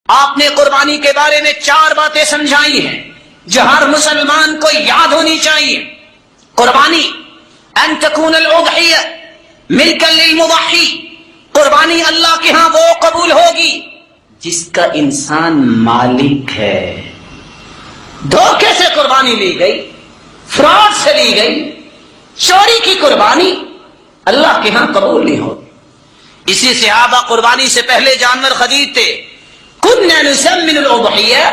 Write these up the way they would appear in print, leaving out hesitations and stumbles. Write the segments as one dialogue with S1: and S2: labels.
S1: آپ نے قربانی کے بارے میں 4 باتیں سمجھائی ہیں جو ہر مسلمان کو یاد ہونی چاہیے. قربانی ان تکون الاضحیہ ملکا للمضحی، قربانی اللہ کے ہاں وہ قبول ہوگی جس کا انسان مالک ہے. دھوکے سے قربانی لی گئی، فراڈ سے لی گئی، چوری کی قربانی اللہ کے ہاں قبول نہیں ہوگی. اسی صحابہ قربانی سے پہلے جانور خریدتے. كنا نسمن الاضحیہ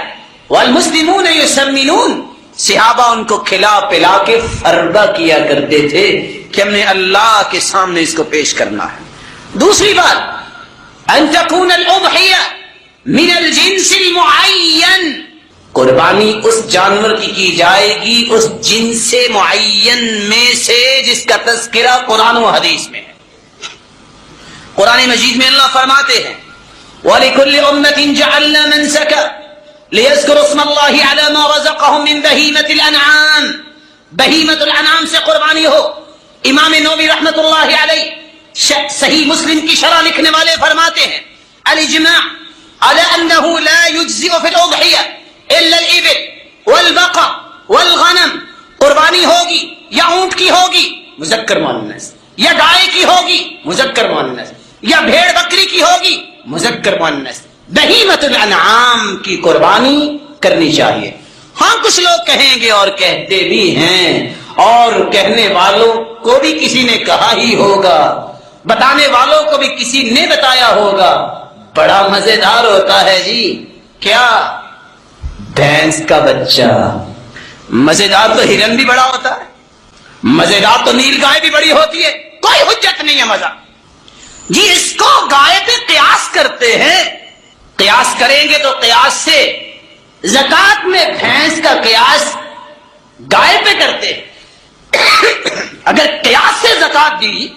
S1: والمسلمون يسمنون، صحابہ ان کو کھلا پلا کے فربہ کیا کرتے تھے کہ ہم نے اللہ کے سامنے اس کو پیش کرنا ہے. دوسری بات ان تكون الاضحیہ من الجنس المعین، قربانی اس جانور کی جائے گی اس جنس معین میں سے جس کا تذکرہ قرآن و حدیث میں ہے. قرآن مجید میں اللہ فرماتے ہیں وَلِكُلِّ أُمَّةٍ جَعَلْنَا مَنْسَكًا لِيَذْكُرُوا اسْمَ اللَّهِ عَلَى مَا رَزَقَهُم مِّن بَهِيمَةِ الْأَنْعَامِ، بہیمۃ الانعام سے قربانی ہو. امام نووی رحمۃ اللہ علیہ صحیح مسلم کی شرح لکھنے والے فرماتے ہیں الاجماع على أنه لا يجزئ في الأضحية إلا الإبل والبقر والغنم، قربانی ہوگی یا اونٹ کی ہوگی مذکر مؤنث، یا گائے کی ہوگی مذکر مؤنث، یا بھیڑ بکری کی ہوگی مذکر مؤنث، بہیمۃ الانعام کی قربانی کرنی چاہیے. ہاں کچھ لوگ کہیں گے اور کہتے بھی ہیں، اور کہنے والوں کو بھی کسی نے کہا ہی ہوگا، بتانے والوں کو بھی کسی نے بتایا ہوگا. بڑا مزیدار ہوتا ہے جی. کیا؟ بھینس کا بچہ. مزیدار تو ہرن بھی بڑا ہوتا ہے، مزیدار تو نیل گائے بھی بڑی ہوتی ہے. کوئی حجت نہیں ہے مزہ جی. اس کو گائے پہ قیاس کرتے ہیں. قیاس کریں گے تو قیاس سے زکات میں بھینس کا قیاس گائے پہ کرتے ہیں. اگر قیاس سے زکات دی،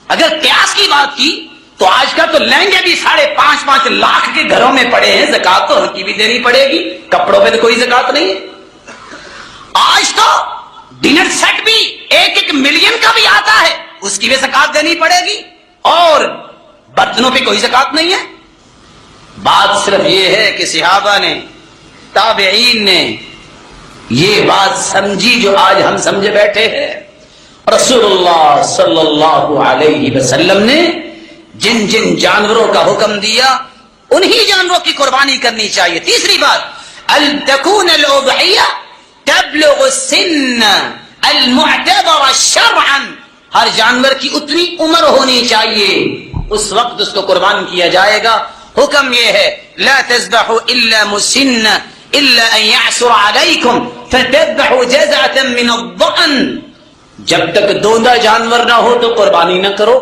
S1: اگر قیاس کی بات کی تو آج کا تو لہنگے بھی 5.5 لاکھ کے گھروں میں پڑے ہیں، زکات تو ان کی بھی دینی پڑے گی. کپڑوں پہ تو کوئی زکات نہیں ہے. آج تو ڈنر سیٹ بھی 1 ملین کا بھی آتا ہے، اس کی بھی زکات دینی پڑے گی. اور برتنوں پہ کوئی زکات نہیں ہے. بات صرف یہ ہے کہ صحابہ نے، تابعین نے یہ بات سمجھی جو آج ہم سمجھے بیٹھے ہیں. رسول اللہ صلی اللہ علیہ وسلم نے جن جن جانوروں کا حکم دیا انہی جانوروں کی قربانی کرنی چاہیے. تیسری بات ان تكون الاضحیہ تبلغ السن المعتبر شرعا، ہر جانور کی اتنی عمر ہونی چاہیے اس وقت اس کو قربان کیا جائے گا. حکم یہ ہے لا تذبحوا الا مسن الا ان يعثر عليكم فتذبحوا جزعة من الضأن، جب تک دوندا جانور نہ ہو تو قربانی نہ کرو.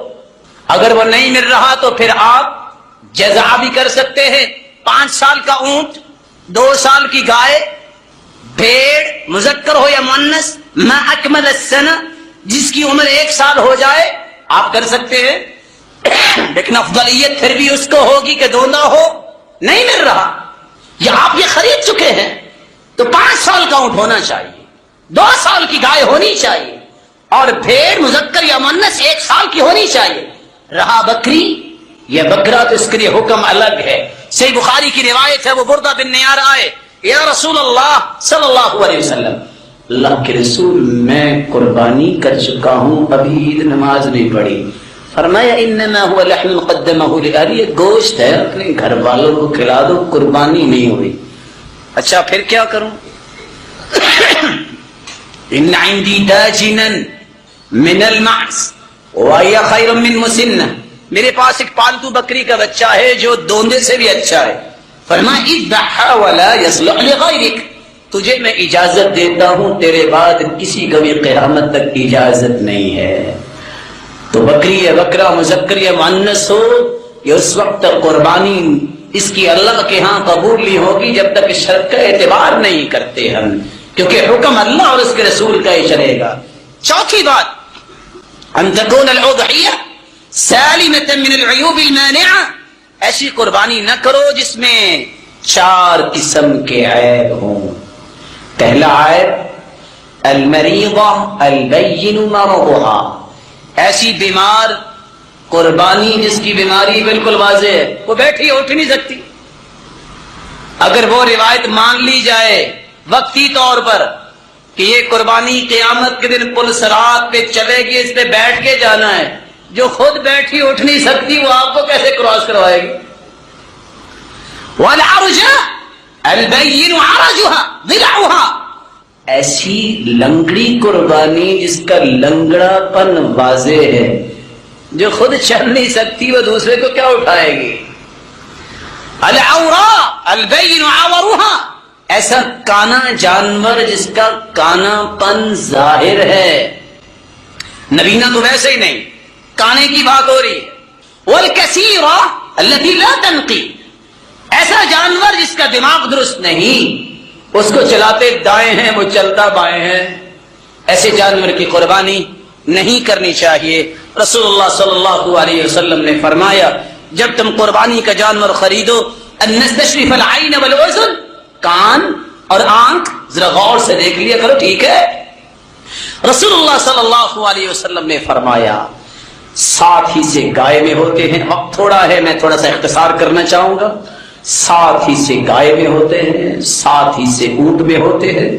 S1: اگر وہ نہیں مل رہا تو پھر آپ جزع بھی کر سکتے ہیں. 5 سال کا اونٹ، 2 سال کی گائے، بھیڑ مذکر ہو یا مؤنث، ما اکمل السنہ، جس کی عمر 1 سال ہو جائے آپ کر سکتے ہیں. لیکن افضلیت پھر بھی اس کو ہوگی کہ دوندا ہو، نہیں مل رہا یا آپ یہ خرید چکے ہیں تو 5 سال کا اونٹ ہونا چاہیے، 2 سال کی گائے ہونی چاہیے، اور بھیڑ مذکر یا مؤنث 1 سال کی ہونی چاہیے. رہا بکری یا بکرا تو اس کے لیے حکم الگ ہے. صحیح بخاری کی روایت ہے، وہ بردہ بن نیار آئے، یا رسول اللہ صلی اللہ علیہ وسلم، اللہ کے رسول میں قربانی کر چکا ہوں، ابھی عید نماز نہیں پڑھی. فرمایا انما هو لحم قدمه لأهله، یہ گوشت ہے اپنے گھر والوں کو کھلا دو، قربانی نہیں ہوئی. اچھا پھر کیا کروں؟ ان عندي داجنا من المعز وهي خير من مسنة، میرے پاس ایک پالتو بکری کا بچہ ہے جو دوندے سے بھی اچھا ہے. فرمایا اذبحها ولا يصلح لغيرك، تجھے میں اجازت دیتا ہوں، تیرے بعد کسی کو بھی قیامت تک اجازت نہیں ہے. تو بکری یا بکرا مذکر یا مؤنث ہو، یہ اس وقت تک قربانی اس کی اللہ کے ہاں قبول نہیں ہوگی جب تک شرط کا اعتبار نہیں کرتے ہم، کیونکہ حکم اللہ اور اس کے رسول کا ہی چلے گا. چوتھی بات ان تكون الاضحیہ سالمة من العیوب المانعہ، ایسی قربانی نہ کرو جس میں 4 قسم کے عیب ہوں. پہلا عیب المریضہ البین مرضها، ایسی بیمار قربانی جس کی بیماری بالکل واضح ہے، وہ بیٹھی اٹھ نہیں سکتی، اگر وہ روایت مان لی جائے وقتی طور پر کہ یہ قربانی قیامت کے دن پل صراط پہ چلے گی، اس پہ بیٹھ کے جانا ہے، جو خود بیٹھی اٹھ نہیں سکتی وہ آپ کو کیسے کراس کروائے گی؟ وَالْعَرْجَ الْبَيِّنُ عَرَجُهَا ضِلْعُهَا، ایسی لنگڑی قربانی جس کا لنگڑا پن واضح ہے، جو خود چل نہیں سکتی وہ دوسرے کو کیا اٹھائے گی؟ الْعَوْرَا الْبَيِّنُ عَوَرُهَا، ایسا کانا جانور جس کا کانا پن ظاہر ہے، نبینا تو ویسے ہی نہیں، کانے کی بات ہو رہی ہے۔ وَالْكَثِيرَ الَّتِي لَا تَنْقِي، ایسا جانور جس کا دماغ درست نہیں، اس کو چلاتے دائیں ہیں وہ چلتا بائیں ہے، ایسے جانور کی قربانی نہیں کرنی چاہیے۔ رسول اللہ صلی اللہ علیہ وسلم نے فرمایا جب تم قربانی کا جانور خریدو ان نستشرف العین والاذن، کان اور آنکھ ذرا غور سے دیکھ لیا کرو، ٹھیک ہے؟ رسول اللہ صلی اللہ علیہ وسلم نے فرمایا ساتھ ہی سے گائے میں ہوتے ہیں، وقت تھوڑا ہے میں تھوڑا سا اختصار کرنا چاہوں گا، ساتھ ہی سے گائے میں ہوتے ہیں، ساتھ ہی سے اونٹ میں ہوتے ہیں۔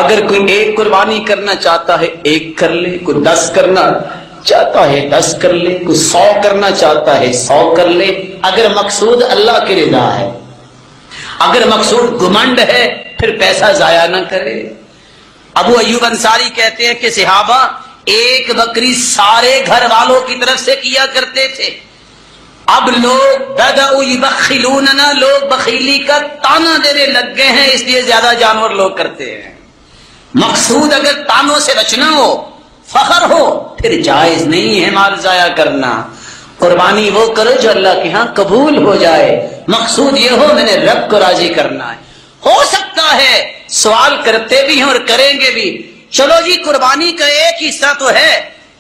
S1: اگر کوئی ایک قربانی کرنا چاہتا ہے ایک کر لے، کوئی 10 کرنا چاہتا ہے 10 کر لے، کوئی 100 کرنا چاہتا ہے 100 کر لے، اگر مقصود اللہ کی رضا ہے۔ اگر مقصود گھمنڈ ہے پھر پیسہ ضائع نہ کرے۔ ابو ایوب انصاری کہتے ہیں کہ صحابہ ایک بکری سارے گھر والوں کی طرف سے کیا کرتے تھے، اب لوگ بدأوا یبخلوننا، لوگ بخیلی کا تانا دینے لگ گئے ہیں، اس لیے زیادہ جانور لوگ کرتے ہیں۔ مقصود اگر تانوں سے بچنا ہو، فخر ہو، پھر جائز نہیں ہے مال ضائع کرنا۔ قربانی وہ کرو جو اللہ کے ہاں قبول ہو جائے، مقصود یہ ہو میں نے رب کو راضی کرنا ہے۔ ہو سکتا ہے سوال کرتے بھی ہیں اور کریں گے بھی، چلو جی قربانی کا ایک حصہ تو ہے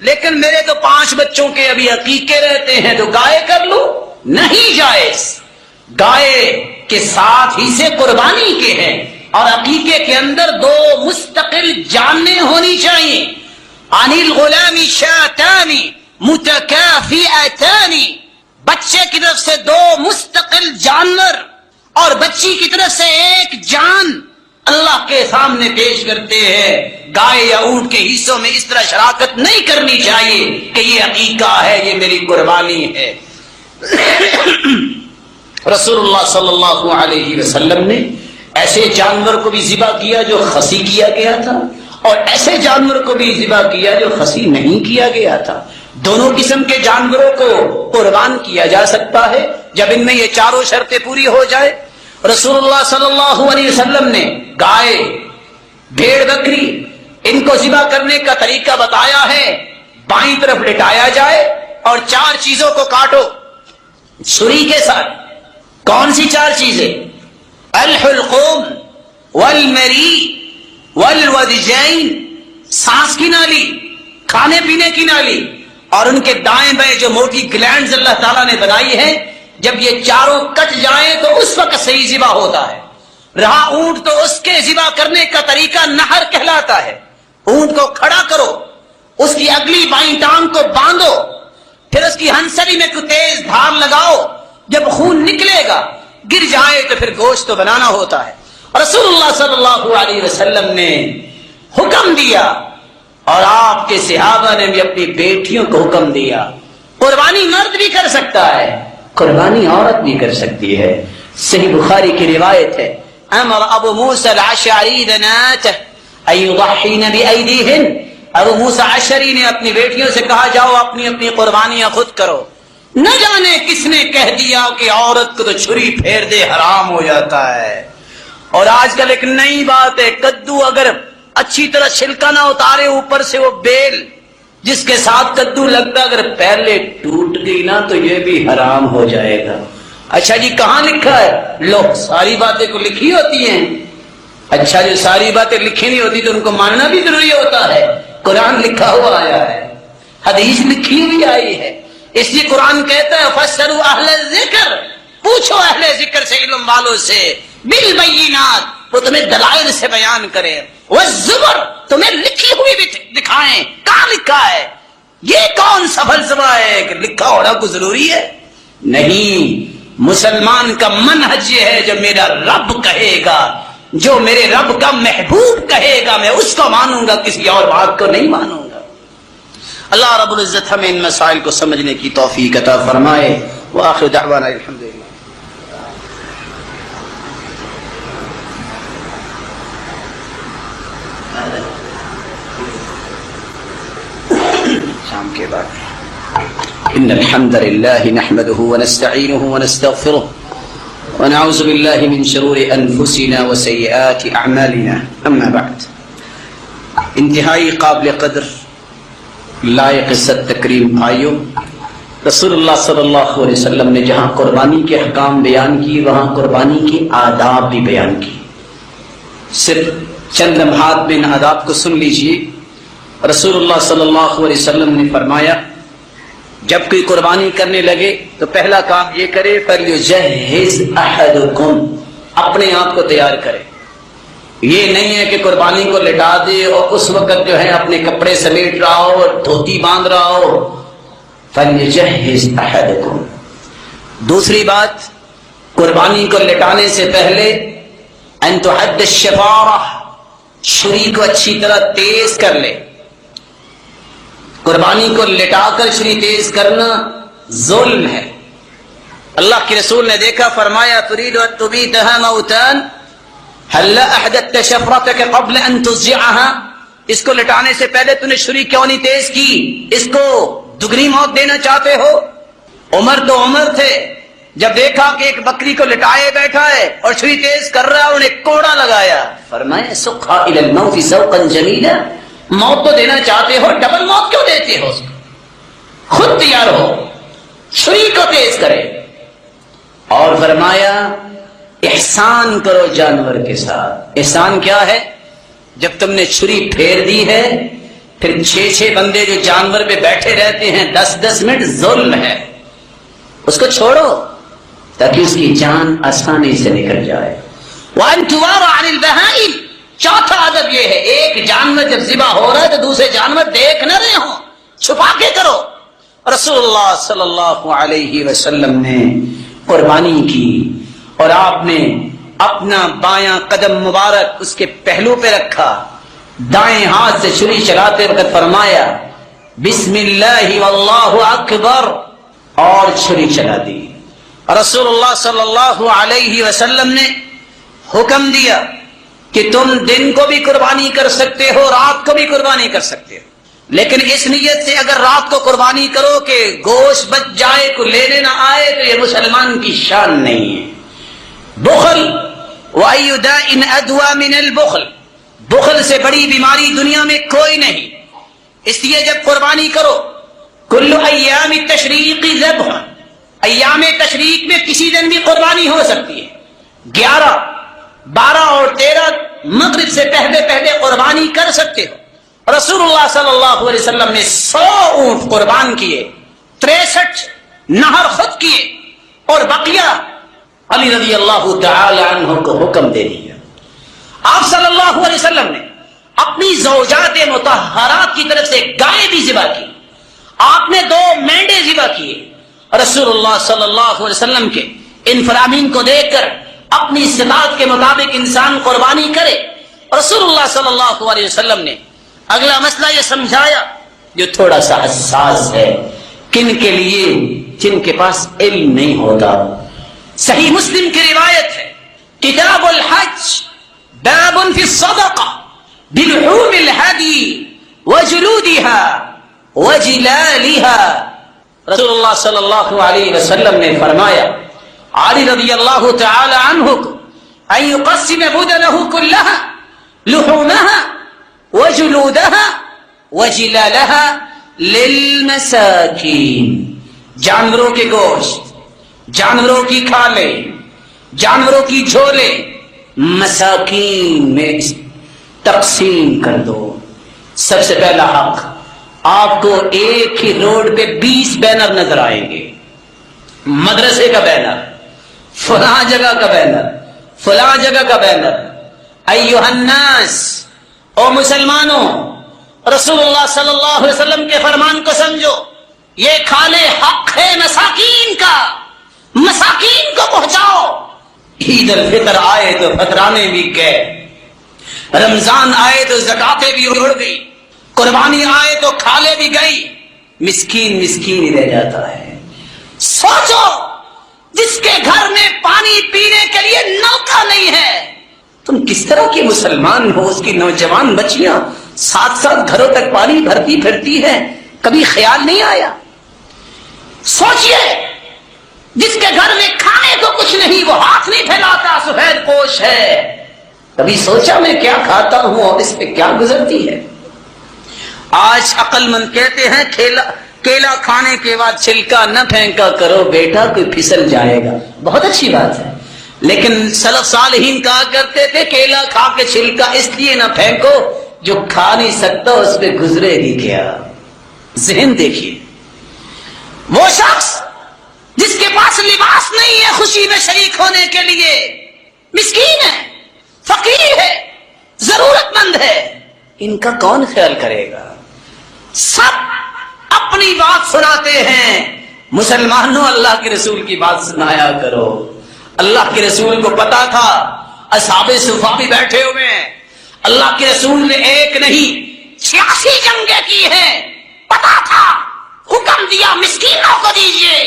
S1: لیکن میرے تو 5 بچوں کے ابھی عقیقے رہتے ہیں تو گائے کر لوں، نہیں جائز۔ گائے کے ساتھ ہی سے قربانی کے ہیں اور عقیقے کے اندر 2 مستقل جانیں ہونی چاہیے۔ عن الغلام شاتان متکافئتان، بچے کی طرف سے 2 مستقل جانور اور بچی کی طرف سے 1 جان اللہ کے سامنے پیش کرتے ہیں۔ گائے یا اونٹ کے حصوں میں اس طرح شراکت نہیں کرنی چاہیے کہ یہ عقیقہ ہے، یہ میری قربانی ہے۔ رسول اللہ صلی اللہ علیہ وسلم نے ایسے جانور کو بھی ذبح کیا جو خصی کیا گیا تھا اور ایسے جانور کو بھی ذبح کیا جو خصی نہیں کیا گیا تھا۔ دونوں قسم کے جانوروں کو قربان کیا جا سکتا ہے جب ان میں یہ چاروں شرطیں پوری ہو جائے۔ رسول اللہ صلی اللہ علیہ وسلم نے گائے، بھیڑ، بکری ان کو ذبح کرنے کا طریقہ بتایا ہے۔ بائیں طرف لٹایا جائے اور 4 چیزوں کو کاٹو چھری کے ساتھ۔ کون سی 4 چیزیں؟ الحلقوم والمری والودجین، سانس کی نالی، کھانے پینے کی نالی اور ان کے دائیں بائیں جو موٹی گلینڈز اللہ تعالیٰ نے بنائی ہے، جب یہ چاروں کٹ جائیں تو اس وقت صحیح ذبح ہوتا ہے۔ رہا اونٹ تو اس کے ذبح کرنے کا طریقہ نہر کہلاتا ہے۔ اونٹ کو کھڑا کرو، اس کی اگلی بائیں ٹانگ کو باندھو، پھر اس کی ہنسلی میں کوئی تیز دھار لگاؤ، جب خون نکلے گا گر جائے تو پھر گوشت تو بنانا ہوتا ہے۔ رسول اللہ صلی اللہ علیہ وسلم نے حکم دیا اور آپ کے صحابہ نے بھی اپنی بیٹیوں کو حکم دیا، قربانی مرد بھی کر سکتا ہے، قربانی عورت بھی کر سکتی ہے۔ صحیح بخاری کی روایت ہے، امر ابو موسیٰ الاشعری بناته ان یضحین بایدیہن، ابو موسیٰ اشعری نے اپنی بیٹیوں سے کہا جاؤ اپنی اپنی قربانیاں خود کرو۔ نہ جانے کس نے کہہ دیا کہ عورت کو تو چھری پھیر دے حرام ہو جاتا ہے۔ اور آج کل ایک نئی بات ہے، کدو اگر اچھی طرح چھلکا نہ اتارے اوپر سے وہ بیل جس کے ساتھ کدو لگتا اگر پہلے ٹوٹ گئی نا تو یہ بھی حرام ہو جائے گا۔ اچھا جی کہاں لکھا ہے؟ لو ساری باتیں کو لکھی ہوتی ہیں۔ اچھا جو ساری باتیں لکھی نہیں ہوتی تو ان کو ماننا بھی ضروری ہوتا ہے۔ قرآن لکھا ہوا آیا ہے، حدیث لکھی ہوئی آئی ہے، اس لیے قرآن کہتا ہے فَاسْأَلُوا أَهْلَ الذِّكْرِ، پوچھو اہل ذکر سے، علم والوں سے، بالبینات، وہ تمہیں دلائل سے بیان کرے، والزبر، تمہیں لکھی ہوئی بھی دکھائیں، کہاں لکھا ہے؟ یہ کون سا فلسفہ ہے کہ لکھا ہونا کو ضروری ہے؟ نہیں، مسلمان کا منہج یہ ہے جو میرا رب کہے گا، جو میرے رب کا محبوب کہے گا میں اس کو مانوں گا، کسی اور بات کو نہیں مانوں گا۔ اللہ رب العزت ہمیں ان مسائل کو سمجھنے کی توفیق عطا فرمائے۔ وآخر دعوانا الحمدللہ۔ شام کے بعد ان الحمد لله نحمده ونستعينه ونستغفره ونعوذ بالله من شرور انفسنا وسيئات اعمالنا، اما بعد، انتہائی قابل قدر لائق عزت تکریم بھائیوں، رسول اللہ صلی اللہ علیہ وسلم نے جہاں قربانی کے احکام بیان کی وہاں قربانی کے آداب بھی بیان کی۔ صرف چند لمحات میں ان آداب کو سن لیجئے۔ رسول اللہ صلی اللہ علیہ وسلم نے فرمایا جب کوئی قربانی کرنے لگے تو پہلا کام یہ کرے فَلْيُجَهِّزْ أَحَدُكُمْ، اپنے آپ کو تیار کرے۔ یہ نہیں ہے کہ قربانی کو لٹا دے اور اس وقت جو ہے اپنے کپڑے سمیٹ رہا ہو اور دھوتی باندھ رہا ہو۔ فَلْيُجَهِّزْ أَحَدُكُمْ۔ دوسری بات، قربانی کو لٹانے سے پہلے أَن تُحَدَّ الشَّفَارَةَ، چھری کو اچھی طرح تیز کر لے۔ قربانی کو لٹا کر چھری تیز کرنا ظلم ہے۔ اللہ کے رسول نے دیکھا، فرمایا تريد أن تبيتها موتان هل أحدثت شفرتك قبل أن تزجعها، اس کو لٹانے سے پہلے تو نے چھری کیوں نہیں تیز کی؟ اس کو دگنی موت دینا چاہتے ہو؟ عمر تو عمر تھے، جب دیکھا کہ ایک بکری کو لٹائے بیٹھا ہے اور چھری تیز کر رہا ہے، انہیں کوڑا لگایا، فرمایا سقها إلى الموت سوقا جميلا، موت تو دینا چاہتے ہو، ڈبل موت کیوں دیتے ہو؟ اس کو خود تیار ہو، چھری کو تیز کرے۔ اور فرمایا احسان کرو جانور کے ساتھ۔ احسان کیا ہے؟ جب تم نے چھری پھیر دی ہے پھر 6 بندے جو جانور پہ بیٹھے رہتے ہیں 10 منٹ، ظلم ہے، اس کو چھوڑو تاکہ اس کی جان آسانی سے نکل جائے۔ وَأَن تُوَارَ عَنِ الْبَهَائِمِ، چوتھا ادب یہ ہے ایک جانور جب ذبح ہو رہا ہے تو دوسرے جانور دیکھ نہ رہے ہوں، چھپا کے کرو۔ رسول اللہ صلی اللہ علیہ وسلم نے قربانی کی اور آپ نے اپنا بایاں قدم مبارک اس کے پہلو پہ رکھا، دائیں ہاتھ سے چھری چلاتے وقت فرمایا بسم اللہ واللہ اکبر، اور چھری چلا دی۔ رسول اللہ صلی اللہ علیہ وسلم نے حکم دیا کہ تم دن کو بھی قربانی کر سکتے ہو، رات کو بھی قربانی کر سکتے ہو، لیکن اس نیت سے اگر رات کو قربانی کرو کہ گوشت بچ جائے، کو لینے نہ آئے، تو یہ مسلمان کی شان نہیں ہے۔ بخل، وَأَيُّ دَاءٍ أَدْوَىٰ مِنَ الْبُخْلِ، بخل سے بڑی بیماری دنیا میں کوئی نہیں۔ اس لیے جب قربانی کرو، کل ایام التشریق ذبح، ایام تشریق میں کسی دن بھی قربانی ہو سکتی ہے۔ 11، 12 اور 13 مغرب سے پہلے پہلے قربانی کر سکتے ہو۔ رسول اللہ صلی اللہ علیہ وسلم نے 100 اونٹ قربان کیے، 63 نہر خود کیے، اور بقیہ علی رضی اللہ تعالی عنہ کو حکم دے دیا۔ آپ صلی اللہ علیہ وسلم نے اپنی زوجات مطہرات کی طرف سے گائے بھی ذبح کی، آپ نے 2 مینڈے ذبح کیے۔ رسول اللہ صلی اللہ علیہ وسلم کے ان فرامین کو دیکھ کر اپنی استطاعت کے مطابق انسان قربانی کرے۔ رسول اللہ صلی اللہ علیہ وسلم نے اگلا مسئلہ یہ سمجھایا جو تھوڑا سا حساس ہے، کن کے لیے؟ جن کے پاس علم نہیں ہوتا۔ صحیح مسلم کی روایت ہے، کتاب الحج باب فی الصدقہ بلحوم الہدی وجلودها وجلالها۔ رسول اللہ صلی اللہ علیہ وسلم نے فرمایا علی رضی اللہ تعالی عنہ کو ان یقسم بدنہ کلہا لحومها وجلودها وجلالها للمساکین، جانوروں کے گوشت، جانوروں کی کھالیں، جانوروں کی جھولیں مساکین میں تقسیم کر دو۔ سب سے پہلا حق، آپ کو ایک ہی روڈ پہ 20 بینر نظر آئیں گے، مدرسے کا بینر، فلاں جگہ کا بینر، فلاں جگہ کا بینر۔ ایھا الناس، او مسلمانوں، رسول اللہ صلی اللہ علیہ وسلم کے فرمان کو سمجھو، یہ کھالے حق ہے مساکین کا، مساکین کو پہنچاؤ. عید الفطر آئے تو فطرانے بھی گئے، رمضان آئے تو زکاتیں بھی اڑ گئی، قربانی آئے تو کھالے بھی گئی، مسکین مسکین ہی رہ جاتا ہے. سوچو جس کے گھر میں پانی پینے کے لیے نلکا نہیں ہے، تم کس طرح کے مسلمان ہو؟ اس کی نوجوان بچیاں 7 گھروں تک پانی بھرتی پھرتی ہے، کبھی خیال نہیں آیا؟ سوچئے جس کے گھر میں کھانے کو کچھ نہیں، وہ ہاتھ نہیں پھیلاتا، سفید پوش ہے، کبھی سوچا میں کیا کھاتا ہوں اور اس پہ کیا گزرتی ہے؟ آج عقل مند کہتے ہیں کیلا کھانے کے بعد چھلکا نہ پھینکا کرو بیٹا، کوئی پھسل جائے گا. بہت اچھی بات ہے، لیکن سلف صالحین کہا کرتے تھے کیلا کھا کے چھلکا اس لیے نہ پھینکو جو کھا نہیں سکتا اس پہ گزرے گی کیا. ذہن دیکھیے، وہ شخص جس کے پاس لباس نہیں ہے خوشی میں شریک ہونے کے لیے، مسکین ہے، فقیر ہے، ضرورت مند ہے، ان کا کون خیال کرے گا؟ سب اپنی بات سناتے ہیں. مسلمانوں اللہ کے رسول کی بات سنایا کرو. اللہ کے رسول کو پتا تھا اصحاب صفا بھی بیٹھے ہوئے ہیں، اللہ کے رسول نے ایک نہیں 86 جنگیں کی ہیں، پتا تھا، حکم دیا مسکینوں کو دیجئے،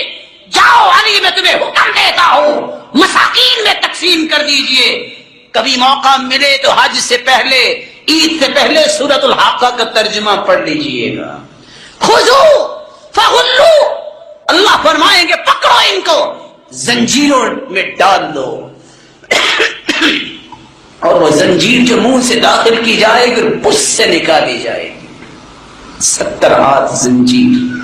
S1: جاؤ علی میں تمہیں حکم دیتا ہوں مساکین میں تقسیم کر دیجئے. کبھی موقع ملے تو حج سے پہلے، عید سے پہلے سورۃ الحاقہ کا ترجمہ پڑھ لیجئے گا. خذو فغلو، اللہ فرمائیں گے پکڑو ان کو، زنجیروں میں ڈال دو اور وہ زنجیر جو منہ سے داخل کی جائے گی پس سے نکالی جائے گی. 70 ہاتھ زنجیر.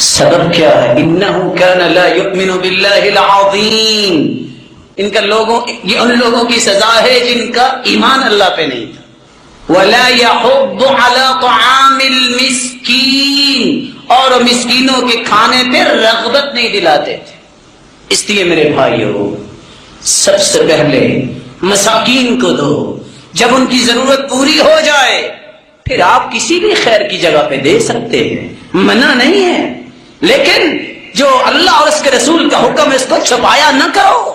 S1: سبب کیا ہے؟ انہو کان لا یؤمن باللہ العظیم. ان کا یہ ان لوگوں کی سزا ہے جن کا ایمان اللہ پہ نہیں تھا. ولا يحض على طعام المسکین، اور مسکینوں کے کھانے پہ رغبت نہیں دلاتے تھے. اس لیے میرے بھائیو، سب سے پہلے مساکین کو دو. جب ان کی ضرورت پوری ہو جائے پھر آپ کسی بھی خیر کی جگہ پہ دے سکتے ہیں، منع نہیں ہے. لیکن جو اللہ اور اس کے رسول کا حکم ہے اس کو چھپایا نہ کرو.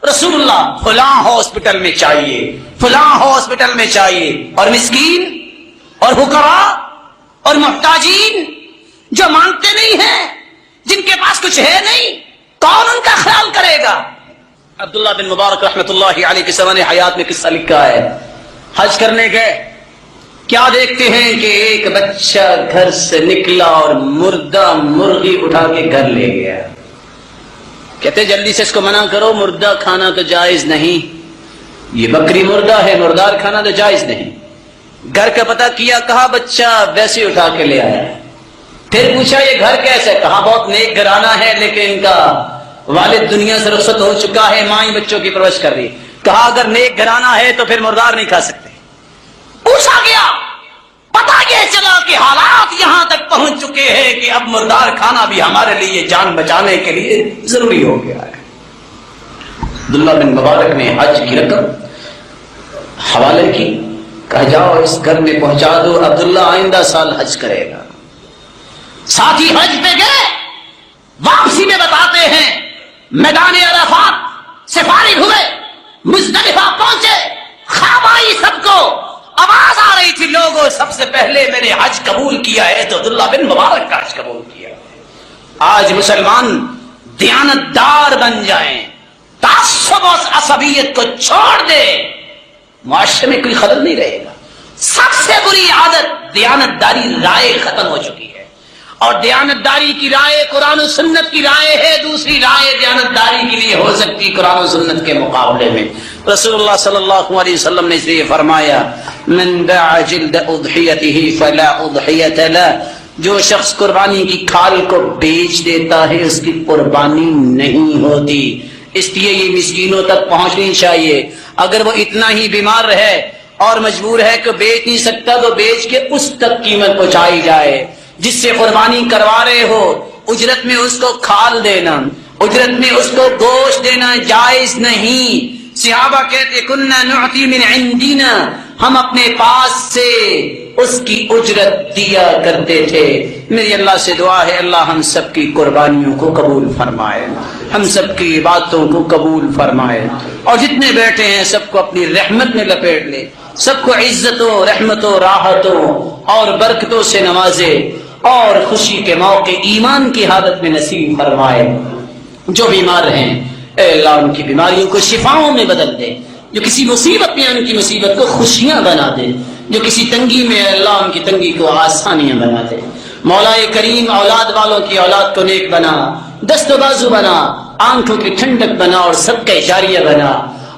S1: رسول اللہ فلاں ہاسپٹل میں چاہیے، فلاں ہاسپٹل میں چاہیے، اور مسکین اور فقراء اور محتاجین جو مانگتے نہیں ہیں، جن کے پاس کچھ ہے نہیں، کون ان کا خیال کرے گا؟ عبداللہ بن مبارک رحمۃ اللہ علیہ کے سوانح حیات میں قصہ لکھا ہے. حج کرنے گئے، کیا دیکھتے ہیں کہ ایک بچہ گھر سے نکلا اور مردہ مرغی اٹھا کے گھر لے گیا. کہتے جلدی سے اس کو منع کرو، مردہ کھانا تو جائز نہیں، یہ بکری مردہ ہے، مردار کھانا تو جائز نہیں. گھر کا پتہ کیا، کہا بچہ ویسے اٹھا کے لے آیا. پھر پوچھا یہ گھر کیسے؟ کہا بہت نیک گھرانہ ہے لیکن ان کا والد دنیا سے رخصت ہو چکا ہے، ماں ہی بچوں کی پرورش کر رہی. کہا اگر نیک گھرانہ ہے تو پھر مردار نہیں کھا سکتے. پوچھا گیا، پتا یہ چلا کہ حالات یہاں تک پہنچ چکے ہیں کہ اب مردار کھانا بھی ہمارے لیے جان بچانے کے لیے ضروری ہو گیا ہے. عبداللہ بن مبارک نے حج کی رقم حوالے کی، کہا جاؤ اس گھر میں پہنچا دو، عبداللہ آئندہ سال حج کرے گا. ساتھی حج پہ گئے، واپسی میں بتاتے ہیں میدان عرفات سے فارغ ہوئے، مزدلفہ پہنچے، خواب آئی سب کو، آواز آ رہی تھی لوگوں سب سے پہلے میں نے حج قبول کیا ہے تو عبداللہ بن مبارک کا حج قبول کیا. آج مسلمان دیانتدار بن جائیں، تعصب اور عصبیت کو چھوڑ دے، معاشرے میں کوئی خلل نہیں رہے گا. سب سے بری عادت دیانتداری رائے ختم ہو چکی ہے، اور دیانتداری کی رائے قرآن و سنت کی رائے ہے. دوسری رائے دیانتداری کے لیے ہو سکتی قرآن و سنت کے مقابلے میں. رسول اللہ صلی اللہ علیہ وسلم نے اسے فرمایا من باع جلد اضحیته فلا اضحیۃ له، جو شخص قربانی کی کھال کو بیچ دیتا ہے اس کی قربانی نہیں ہوتی. اس لیے یہ مسکینوں تک پہنچنی چاہیے. اگر وہ اتنا ہی بیمار رہے اور مجبور ہے کہ بیچ نہیں سکتا تو بیچ کے اس تک قیمت پہنچائی جائے. جس سے قربانی کروا رہے ہو اجرت میں اس کو کھال دینا، اجرت میں اس کو گوشت دینا جائز نہیں. صحابہ کہتے کننا نعطی من عندنا، ہم اپنے پاس سے اس کی اجرت دیا کرتے تھے۔ میری اللہ سے دعا ہے اللہ ہم سب کی قربانیوں کو قبول فرمائے، ہم سب کی عبادتوں کو قبول فرمائے، اور جتنے بیٹھے ہیں سب کو اپنی رحمت میں لپیٹ لے، سب کو عزتوں، رحمتوں، راحتوں اور برکتوں سے نوازے، اور خوشی کے موقع ایمان کی حالت میں نصیب فرمائے۔ جو بیمار ہیں اے اللہ ان کی بیماریوں کو شفاؤں میں بدل دے، جو کسی مصیبت میں ان کی مصیبت کو خوشیاں بنا دے، جو کسی تنگی میں اے اللہ ان کی تنگی کو آسانیاں بنا دے۔ مولا کریم اولاد والوں کی اولاد کو نیک بنا، دست و بازو بنا، آنکھوں کی ٹھنڈک بنا اور صدقہ جاریہ بنا،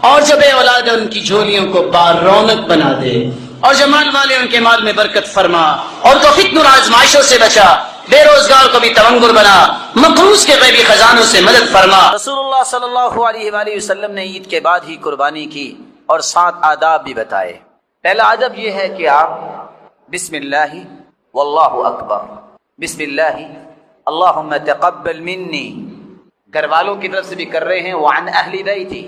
S1: اور جو بے اولاد ہے ان کی جھولیوں کو بار رونق بنا دے، اور جو مال والے ان کے مال میں برکت فرما، اور تو فتن اور آزمائشوں سے بچا، بے روزگار کو بھی تونگر بنا، مقروض کے غیبی خزانوں سے مدد فرما۔ رسول اللہ صلی اللہ علیہ وآلہ وسلم نے عید کے بعد ہی قربانی کی اور 7 آداب بھی بتائے۔ پہلا ادب یہ ہے کہ آپ بسم اللہ واللہ اکبر، بسم اللہ اللہم تقبل منی، گھر والوں کی طرف سے بھی کر رہے ہیں، وعن اہل بیتی،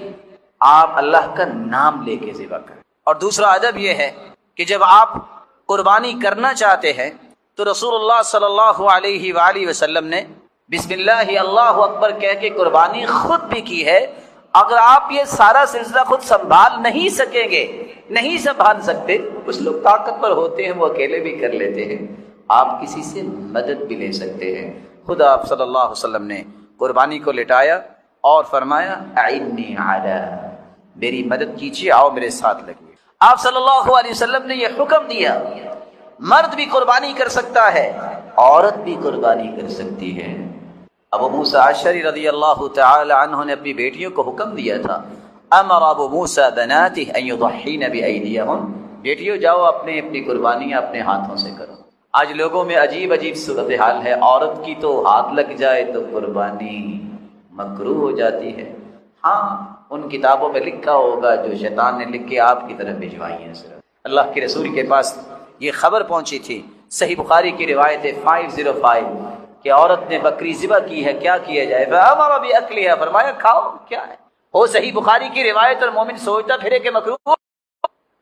S1: آپ اللہ کا نام لے کے ذبح کریں۔ اور دوسرا ادب یہ ہے کہ جب آپ قربانی کرنا چاہتے ہیں تو رسول اللہ صلی اللہ علیہ وآلہ وسلم نے بسم اللہ اللہ اکبر کہہ کے قربانی خود بھی کی ہے۔ اگر آپ یہ سارا سلسلہ خود سنبھال نہیں سکیں گے، نہیں سنبھال سکتے، کچھ لوگ طاقتور ہوتے ہیں وہ اکیلے بھی کر لیتے ہیں، آپ کسی سے مدد بھی لے سکتے ہیں۔ خود آپ صلی اللہ علیہ وسلم نے قربانی کو لٹایا اور فرمایا اعنی علی، میری مدد کیجیے، آؤ میرے ساتھ لگیے۔ آپ صلی اللہ علیہ وسلم نے یہ حکم دیا مرد بھی قربانی کر سکتا ہے، عورت بھی قربانی کر سکتی ہے۔ ابو موسیٰ اشعری رضی اللہ تعالی عنہ نے اپنی بیٹیوں کو حکم دیا تھا، امر ابو موسیٰ بناتہ ان یضحین بایدیہن، بیٹیوں جاؤ اپنی قربانیاں اپنے ہاتھوں سے کرو۔ آج لوگوں میں عجیب عجیب صورتحال ہے، عورت کی تو ہاتھ لگ جائے تو قربانی مکروہ ہو جاتی ہے۔ ہاں ان کتابوں میں لکھا ہوگا جو شیطان نے لکھ کے آپ کی طرف بھجوائی ہیں۔ صرف اللہ کے رسول کے پاس یہ خبر پہنچی تھی، صحیح بخاری کی روایت ہے 505 کہ عورت نے بکری ذبح کی ہے، کیا کیا جائے؟ فَأَمَرَ بِأَكْلِهَا، فرمایا کھاؤ، کیا ہے؟ وہ صحیح بخاری کی روایت اور مومن سوچتا پھرے کہ مکروہ۔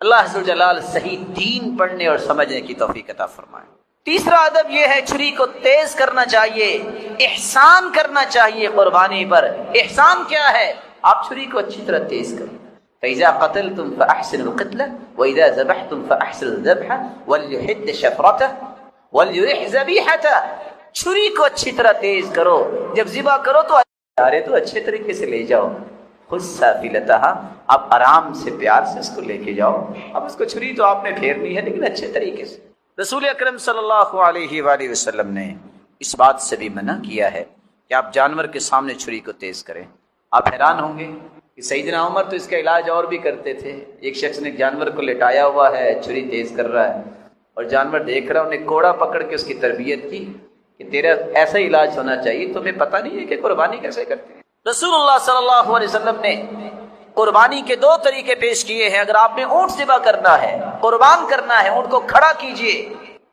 S1: اللہ عز و جلال صحیح دین پڑھنے اور سمجھنے کی توفیق عطا فرمائے۔ تیسرا ادب یہ ہے چھری کو تیز کرنا چاہیے، احسان کرنا چاہیے قربانی پر۔ احسان کیا ہے؟ آپ چھری کو اچھی طرح تیز کریں۔ فَإِذَا قَتَلْتُمْ فَأَحْسِنُوا الْقِتْلَةَ وَإِذَا ذَبَحْتُمْ فَأَحْسِنُوا الذَّبْحَ وَلْيُحِدَّ شَفْرَتَهُ وَلْيُرِحْ ذَبِيحَتَهُ، چھری کو اچھی طرح تیز کرو، جب ذبح کرو تو اچھے طریقے سے لے جاؤ۔ خُذْ سَافِلَتَهَا، آپ آرام سے پیار سے اس کو لے کے جاؤ۔ اب اس کو چھری تو آپ نے پھیرنی ہے لیکن اچھے طریقے سے۔ رسول اکرم صلی اللہ علیہ وآلہ وسلم نے اس بات سے بھی منع کیا ہے کہ آپ جانور کے سامنے چھری کو تیز کریں۔ آپ حیران ہوں گے کہ سیدنا عمر تو اس کا علاج اور بھی کرتے تھے۔ ایک شخص نے جانور کو لٹایا ہوا ہے، چھری تیز کر رہا ہے اور جانور دیکھ رہا، انہیں کوڑا پکڑ کے اس کی تربیت کی کہ تیرا ایسا علاج ہونا چاہیے، تمہیں پتہ نہیں ہے کہ قربانی کیسے کرتے ہیں۔ رسول اللہ صلی اللہ علیہ وسلم نے قربانی کے 2 طریقے پیش کیے ہیں۔ اگر آپ نے اونٹ ذبح کرنا ہے، قربان کرنا ہے، اونٹ کو کھڑا کیجئے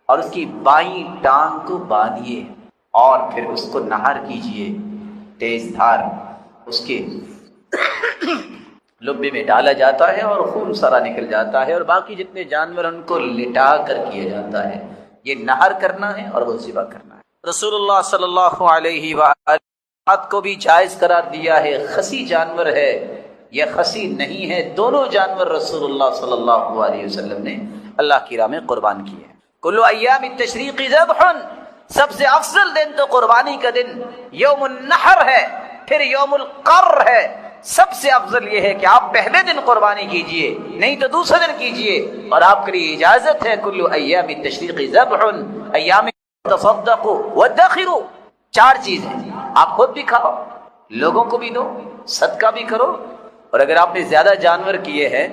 S1: اور اس کی بائیں ٹانگ کو باندھیے اور پھر اس کو نہر کیجئے، تیز دھار اس کے لبے میں ڈالا جاتا ہے اور خون سارا نکل جاتا ہے، اور باقی جتنے جانور ان کو لٹا کر کیا جاتا ہے۔ یہ نہر کرنا ہے اور وہ ذبح کرنا ہے۔ رسول اللہ صلی اللہ علیہ وآلہ کو بھی جائز قرار دیا ہے۔ خسی جانور ہے یا خسی نہیں ہے، دونوں جانور رسول اللہ صلی اللہ علیہ وسلم نے اللہ کی راہ میں قربان کیے ہیں۔ کل ایام التشریق ذبح، سب سے افضل دن تو قربانی کا دن یوم النحر ہے، پھر یوم القر ہے۔ سب سے افضل یہ ہے کہ آپ پہلے دن قربانی کیجئے، نہیں تو دوسرے دن کیجئے، اور آپ کے لیے اجازت ہے۔ کل ایام التشریق ذبح، ایام تصدقوا وادخروا، 4 چیزیں آپ خود بھی کھاؤ، لوگوں کو بھی دو، صدقہ بھی کرو، اور اگر آپ نے زیادہ جانور کیے ہیں،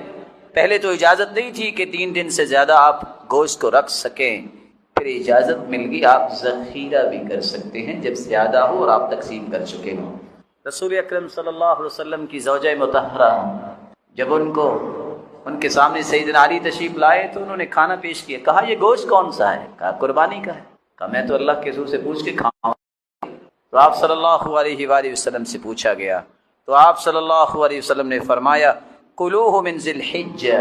S1: پہلے تو اجازت نہیں تھی کہ 3 دن سے زیادہ آپ گوشت کو رکھ سکیں، پھر اجازت مل گئی آپ ذخیرہ بھی کر سکتے ہیں جب زیادہ ہو اور آپ تقسیم کر چکے ہوں۔ رسول اکرم صلی اللہ علیہ وسلم کی زوجہ مطہرہ جب ان کے سامنے سیدنا علی تشریف لائے تو انہوں نے کھانا پیش کیا، کہا یہ گوشت کون سا ہے؟ کہا قربانی کا ہے۔ کہا میں تو اللہ کے رسول سے پوچھ کے کھاؤں۔ تو آپ صلی اللہ علیہ وآلہ وسلم سے پوچھا گیا تو آپ صلی اللہ علیہ وسلم نے فرمایا کلوہ من ذی الحجہ،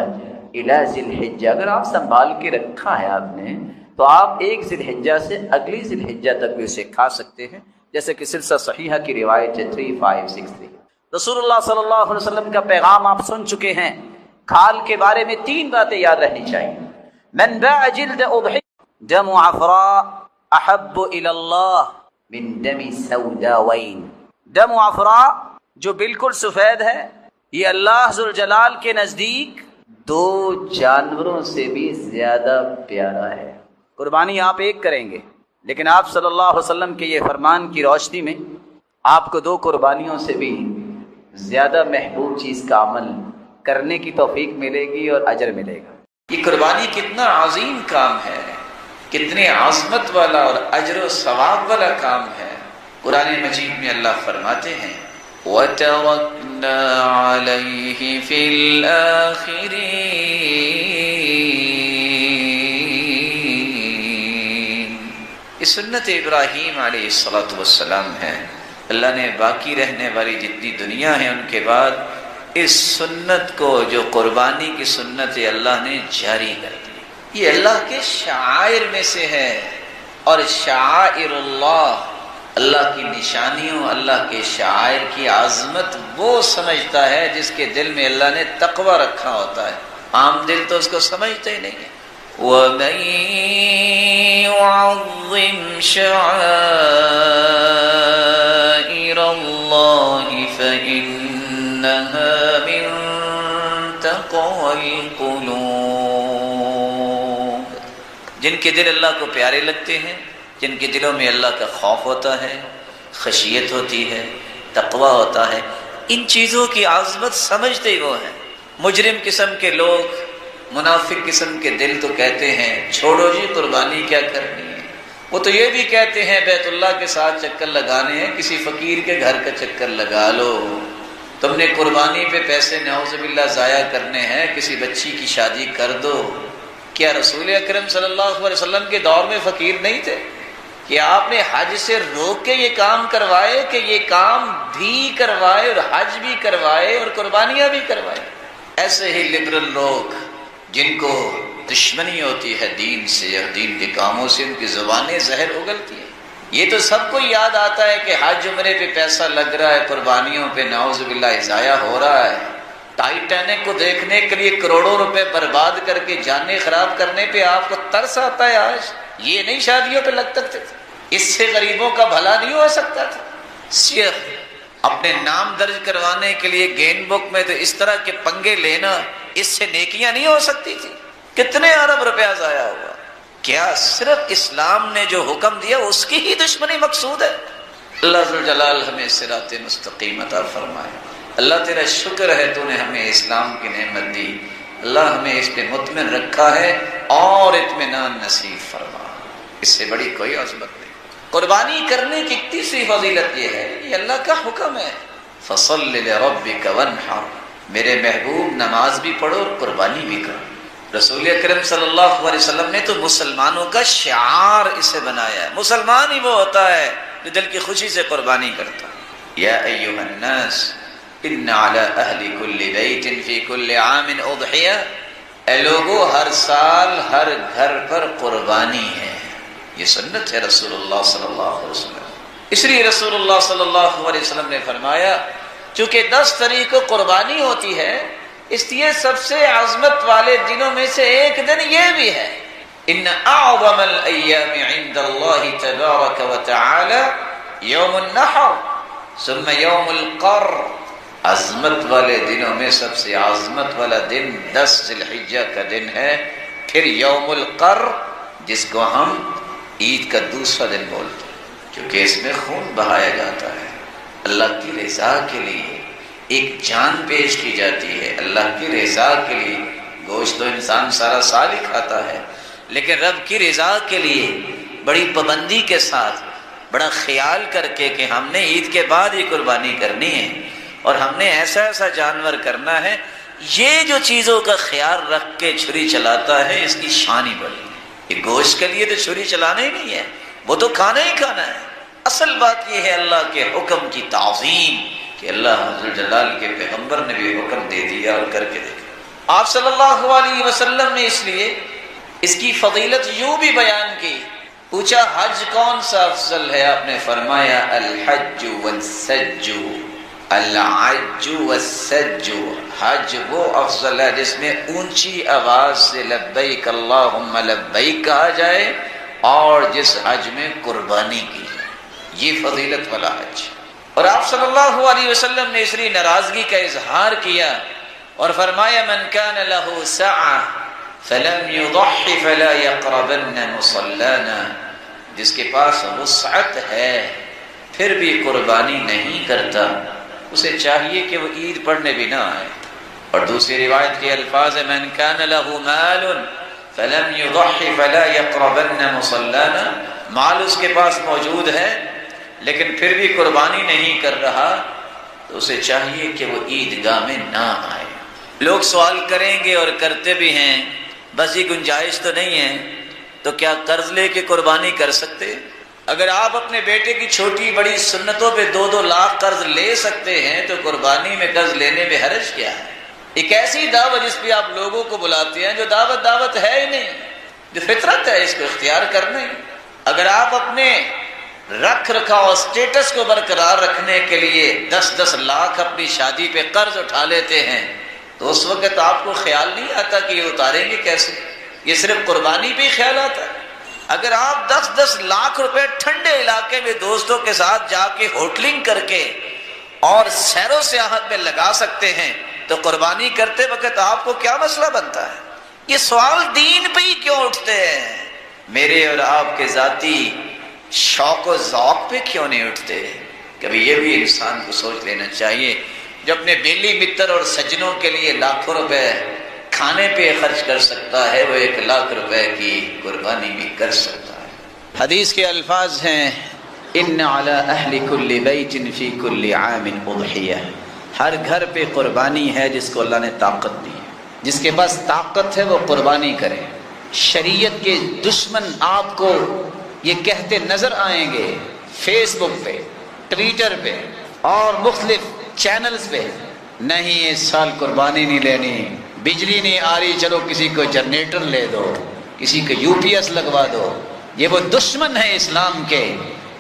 S2: الی ذی الحجہ، اگر آپ سنبھال کے رکھا ہے آپ نے تو آپ ایک ذی الحجہ سے اگلی ذی الحجہ تک بھی اسے کھا سکتے ہیں، جیسے کہ سلسلہ صحیحہ کی روایت ہے 3563۔ رسول اللہ صلی اللہ علیہ وسلم کا پیغام آپ سن چکے ہیں۔ کھال کے بارے میں 3 باتیں یاد رہنی چاہیے۔ من باع جلد اضحی دم عفراء احب الی اللہ من دم سوداوین، دم عفراء جو بالکل سفید ہے، یہ اللہ ذوالجلال کے نزدیک 2 جانوروں سے بھی زیادہ پیارا ہے۔ قربانی آپ ایک کریں گے، لیکن آپ صلی اللہ علیہ وسلم کے یہ فرمان کی روشنی میں آپ کو 2 قربانیوں سے بھی زیادہ محبوب چیز کا عمل کرنے کی توفیق ملے گی اور اجر ملے گا۔
S3: یہ قربانی کتنا عظیم کام ہے، کتنے عظمت والا اور اجر و ثواب والا کام ہے۔ قرآن مجید میں اللہ فرماتے ہیں وَتَرَكْنَا عَلَيْهِ فِي الْآخِرِينَ، یہ سنت ابراہیم علیہ السلام ہے۔ اللہ نے باقی رہنے والی جتنی دنیا ہے ان کے بعد اس سنت کو، جو قربانی کی سنت ہے، اللہ نے جاری کر دی۔ یہ اللہ کے شعائر میں سے ہے، اور شعائر اللہ، اللہ کی نشانیوں، اللہ کے شعائر کی عظمت وہ سمجھتا ہے جس کے دل میں اللہ نے تقوی رکھا ہوتا ہے۔ عام دل تو اس کو سمجھتے ہی نہیں ہے۔ وَمَن يُعَظِّمْ شَعَائِرَ اللَّهِ فَإِنَّهَا مِن تَقْوَى الْقُلُوبِ، جن کے دل اللہ کو پیارے لگتے ہیں، جن کے دلوں میں اللہ کا خوف ہوتا ہے، خشیت ہوتی ہے، تقوی ہوتا ہے، ان چیزوں کی عظمت سمجھتے ہی وہ ہیں۔ مجرم قسم کے لوگ، منافق قسم کے دل تو کہتے ہیں چھوڑو جی قربانی کیا کرنی ہے۔ وہ تو یہ بھی کہتے ہیں بیت اللہ کے ساتھ چکر لگانے ہیں، کسی فقیر کے گھر کا چکر لگا لو، تم نے قربانی پہ پیسے نعوذ باللہ ضائع کرنے ہیں، کسی بچی کی شادی کر دو۔ کیا رسول اکرم صلی اللہ علیہ وسلم کے دور میں فقیر نہیں تھے کہ آپ نے حج سے روک کے یہ کام کروائے کہ یہ کام بھی کروائے اور حج بھی کروائے اور قربانیاں بھی کروائے؟ ایسے ہی لبرل لوگ جن کو دشمنی ہوتی ہے دین سے اور دین کے کاموں سے، ان کی زبانیں زہر اگلتی ہیں۔ یہ تو سب کو یاد آتا ہے کہ حج عمرے پہ پیسہ لگ رہا ہے، قربانیوں پہ نعوذ باللہ ضائع ہو رہا ہے، ٹائٹینک کو دیکھنے کے لیے کروڑوں روپے برباد کر کے جانیں خراب کرنے پہ آپ کو ترس آتا ہے۔ آج یہ نہیں شادیوں پہ لگ سکتے تھے، اس سے غریبوں کا بھلا نہیں ہو سکتا تھا۔ صرف اپنے نام درج کروانے کے لیے گین بک میں تو اس طرح کے پنگے لینا، اس سے نیکیاں نہیں ہو سکتی تھی؟ کتنے ارب روپیہ ضائع ہوا؟ کیا صرف اسلام نے جو حکم دیا اس کی ہی دشمنی مقصود ہے؟ اللہ ذوالجلال ہمیں صراط مستقیم عطا فرمائے۔ اللہ تیرا شکر ہے تو نے ہمیں اسلام کی نعمت دی، اللہ ہمیں اس پہ مطمئن رکھا ہے اور اطمینان نصیب فرما۔ اس سے بڑی کوئی عظمت نہیں۔ قربانی کرنے کی تیسری فضیلت یہ ہے، یہ اللہ کا حکم ہے، فصل لربک وانحر، میرے محبوب نماز بھی پڑھو اور قربانی بھی کرو۔ رسول اکرم صلی اللہ علیہ وسلم نے تو مسلمانوں کا شعار اسے بنایا ہے۔ مسلمان ہی وہ ہوتا ہے جو دل کی خوشی سے قربانی کرتا ہے۔ یا ایھا الناس ان علی اہل کل بیت فی کل عام اضحیہ، اے لوگو ہر سال ہر گھر پر قربانی ہے۔ یہ سنت ہے رسول اللہ صلی اللہ علیہ وسلم۔ اس لیے رسول اللہ صلی اللہ علیہ وسلم نے فرمایا چونکہ 10 تاریخ کو قربانی ہوتی ہے، اس لیے سب سے عظمت والے دنوں میں سے ایک دن یہ بھی ہے۔ ان اعظم الایام عند اللہ تبارک وتعالی یوم النحر ثم یوم القر، عظمت والے دنوں میں سب سے عظمت والا دن 10 ذی الحجہ کا دن ہے، پھر یوم القر جس کو ہم عید کا دوسرا دن بولتے ہیں، کیونکہ اس میں خون بہایا جاتا ہے، اللہ کی رضا کے لیے ایک جان پیش کی جاتی ہے، اللہ کی رضا کے لیے۔ گوشت تو انسان سارا سال ہی کھاتا ہے، لیکن رب کی رضا کے لیے بڑی پابندی کے ساتھ، بڑا خیال کر کے کہ ہم نے عید کے بعد ہی قربانی کرنی ہے اور ہم نے ایسا ایسا جانور کرنا ہے، یہ جو چیزوں کا خیال رکھ کے چھری چلاتا ہے اس کی شان ہی بڑی ہے۔ یہ گوشت کے لیے تو چھری چلانا ہی نہیں ہے، وہ تو کھانا ہی کھانا ہے۔ اصل بات یہ ہے اللہ کے حکم کی تعظیم، کہ اللہ ذوالجلال کے پیغمبر نے بھی حکم دے دیا اور کر کے دیکھا۔ آپ صلی اللہ علیہ وسلم نے اس لیے اس کی فضیلت یوں بھی بیان کی. پوچھا حج کون سا افضل ہے؟ آپ نے فرمایا الحج والسج، الحج والسج، حج وہ افضل ہے جس میں اونچی آواز سے لبیک اللہم لبیک کہا جائے اور جس حج میں قربانی کی جائے، یہ فضیلت والا حج. اور آپ صلی اللہ علیہ وسلم نے اس لیے ناراضگی کا اظہار کیا اور فرمایا من کان لہ سعہ فلم یضح فلا یقربن مصلانا، جس کے پاس وسعت ہے پھر بھی قربانی نہیں کرتا اسے چاہیے کہ وہ عید پڑھنے بھی نہ آئے. اور دوسری روایت کے الفاظ من کان لہ مال فلم یضح فلا یقربن مصلانا، مال اس کے پاس موجود ہے لیکن پھر بھی قربانی نہیں کر رہا تو اسے چاہیے کہ وہ عیدگاہ میں نہ آئے. لوگ سوال کریں گے اور کرتے بھی ہیں بس یہ گنجائش تو نہیں ہے تو کیا قرض لے کے قربانی کر سکتے؟ اگر آپ اپنے بیٹے کی چھوٹی بڑی سنتوں پہ 2-2 لاکھ قرض لے سکتے ہیں تو قربانی میں قرض لینے میں حرج کیا ہے؟ ایک ایسی دعوت جس پہ آپ لوگوں کو بلاتے ہیں جو دعوت ہے ہی نہیں، جو فطرت ہے اس کو اختیار کرنا ہی. اگر آپ اپنے رکھ رکھاؤ اسٹیٹس کو برقرار رکھنے کے لیے 10-10 لاکھ اپنی شادی پہ قرض اٹھا لیتے ہیں تو اس وقت آپ کو خیال نہیں آتا کہ یہ اتاریں گے کیسے؟ یہ صرف قربانی پہ ہی خیال آتا ہے. اگر آپ 10-10 لاکھ روپے ٹھنڈے علاقے میں دوستوں کے ساتھ جا کے ہوٹلنگ کر کے اور سیر و سیاحت میں لگا سکتے ہیں تو قربانی کرتے وقت آپ کو کیا مسئلہ بنتا ہے؟ یہ سوال دین پہ ہی کیوں اٹھتے ہیں؟ میرے اور آپ کے ذاتی شوق و ذوق پہ کیوں نہیں اٹھتے؟ کبھی یہ بھی انسان کو سوچ لینا چاہیے. جو اپنے بیلی متر اور سجنوں کے لیے لاکھوں روپے کھانے پہ خرچ کر سکتا ہے وہ 1 لاکھ روپے کی قربانی بھی کر سکتا ہے. حدیث کے الفاظ ہیں ان علی اہل کل بیت فی کل عام اضحیہ، ہر گھر پہ قربانی ہے جس کو اللہ نے طاقت دی ہے. جس کے پاس طاقت ہے وہ قربانی کرے. شریعت کے دشمن آپ کو یہ کہتے نظر آئیں گے فیس بک پہ، ٹویٹر پہ اور مختلف چینلز پہ، نہیں اس سال قربانی نہیں لینی، بجلی نہیں آ رہی چلو کسی کو جنریٹر لے دو، کسی کو UPS لگوا دو. یہ وہ دشمن ہیں اسلام کے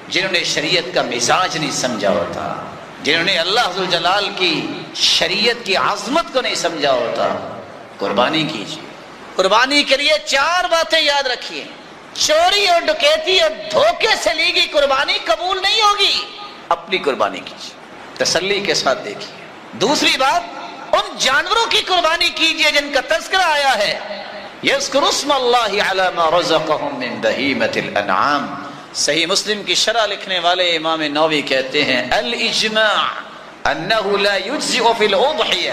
S3: جنہوں نے شریعت کا مزاج نہیں سمجھا ہوتا، جنہوں نے اللہ ذوالجلال کی شریعت کی عظمت کو نہیں سمجھا ہوتا. قربانی کیجیے. قربانی کے لیے 4 باتیں یاد رکھیے. چوری اور ڈکیتی اور دھوکے سے لی گئی قربانی قبول نہیں ہوگی. اپنی قربانی کیجیے، تسلی کے ساتھ دیکھیے. دوسری بات ان جانوروں کی قربانی کیجیے جن کا تذکرہ آیا ہے یذکر اسم اللہ علی ما رزقہم من بہیمۃ الانعام. صحیح مسلم کی شرح لکھنے والے امام نووی کہتے ہیں الاجماع انہ لا یجزئ فی الاضحیہ